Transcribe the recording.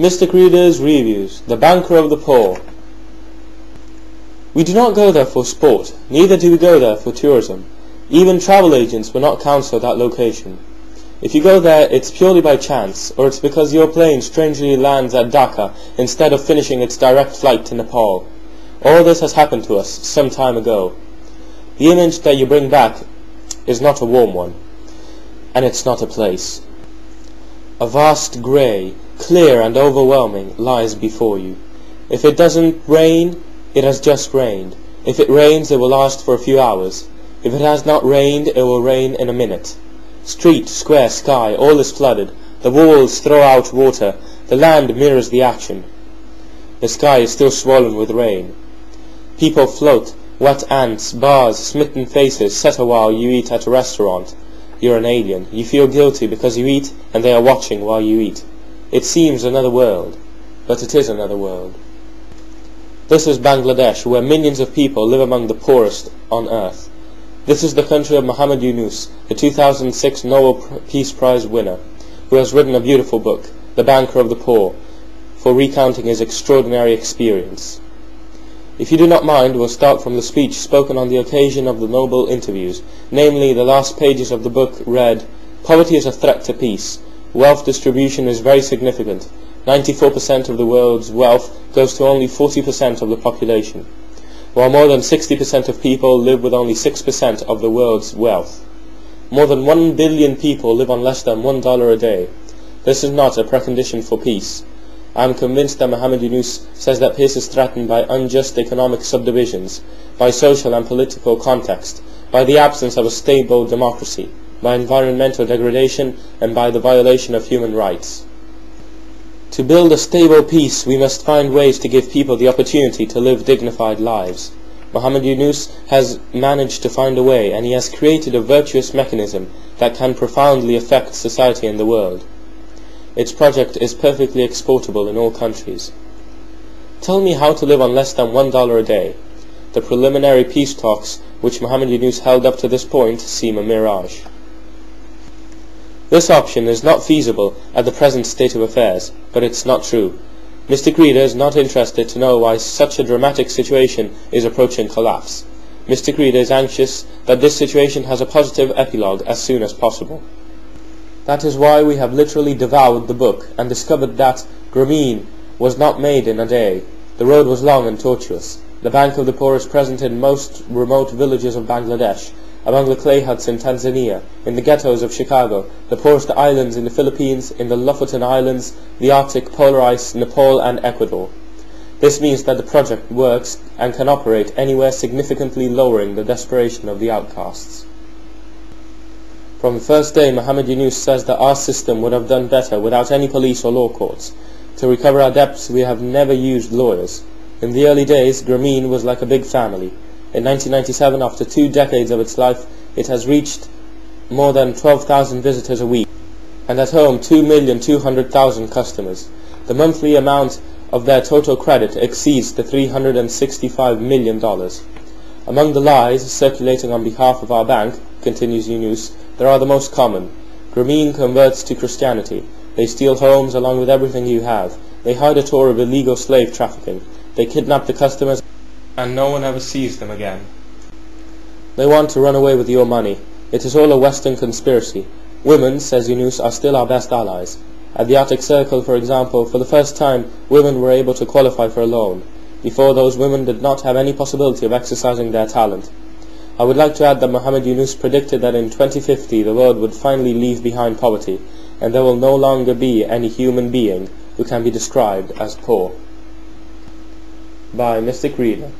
Mystic Reader's Reviews, the Banker of the Poor. We do not go there for sport, neither do we go there for tourism. Even travel agents will not counsel that location. If you go there, it's purely by chance, or it's because your plane strangely lands at Dhaka instead of finishing its direct flight to Nepal. All this has happened to us some time ago. The image that you bring back is not a warm one, and it's not a place. A vast grey, clear and overwhelming, lies before you. If it doesn't rain, it has just rained. If it rains, it will last for a few hours. If it has not rained, it will rain in a minute. Street, square, sky, all is flooded. The walls throw out water. The land mirrors the action. The sky is still swollen with rain. People float. Wet ants, bars, smitten faces set a while you eat at a restaurant. You're an alien. You feel guilty because you eat, and they are watching while you eat. It seems another world, but it is another world. This is Bangladesh, where millions of people live among the poorest on earth. This is the country of Muhamad Yunus, the 2006 Nobel Peace Prize winner, who has written a beautiful book, The Banker of the Poor, for recounting his extraordinary experience. If you do not mind, we'll start from the speech spoken on the occasion of the Nobel interviews, namely the last pages of the book read, "Poverty is a threat to peace. Wealth distribution is very significant. 94% of the world's wealth goes to only 40% of the population, while more than 60% of people live with only 6% of the world's wealth. More than 1 billion people live on less than $1 a day. This is not a precondition for peace. I am convinced that Muhamad Yunus says that peace is threatened by unjust economic subdivisions, by social and political context, by the absence of a stable democracy, by environmental degradation, and by the violation of human rights. To build a stable peace, we must find ways to give people the opportunity to live dignified lives. Muhamad Yunus has managed to find a way, and he has created a virtuous mechanism that can profoundly affect society and the world. Its project is perfectly exportable in all countries. Tell me how to live on less than $1 a day. The preliminary peace talks which Muhamad Yunus held up to this point seem a mirage. This option is not feasible at the present state of affairs, but it's not true. Mystic Reader is not interested to know why such a dramatic situation is approaching collapse. Mystic Reader is anxious that this situation has a positive epilogue as soon as possible. That is why we have literally devoured the book and discovered that Grameen was not made in a day. The road was long and tortuous. The Bank of the Poor is present in most remote villages of Bangladesh, among the clay huts in Tanzania, in the ghettos of Chicago, the poorest islands in the Philippines, in the Lofoten Islands, the Arctic, polar ice, Nepal and Ecuador. This means that the project works and can operate anywhere, significantly lowering the desperation of the outcasts. From the first day, Muhamad Yunus says that our system would have done better without any police or law courts. To recover our debts, we have never used lawyers. In the early days, Grameen was like a big family. In 1997, after 2 decades of its life, it has reached more than 12,000 visitors a week, and at home 2,200,000 customers. The monthly amount of their total credit exceeds the $365 million. Among the lies circulating on behalf of our bank, continues Yunus, there are the most common. Grameen converts to Christianity. They steal homes along with everything you have. They hide a tour of illegal slave trafficking. They kidnap the customers, and no one ever sees them again. They want to run away with your money. It is all a Western conspiracy. Women, says Yunus, are still our best allies. At the Arctic Circle, for example, for the first time, women were able to qualify for a loan. Before, those women did not have any possibility of exercising their talent. I would like to add that Muhamad Yunus predicted that in 2050 the world would finally leave behind poverty, and there will no longer be any human being who can be described as poor. By Mystic Reader.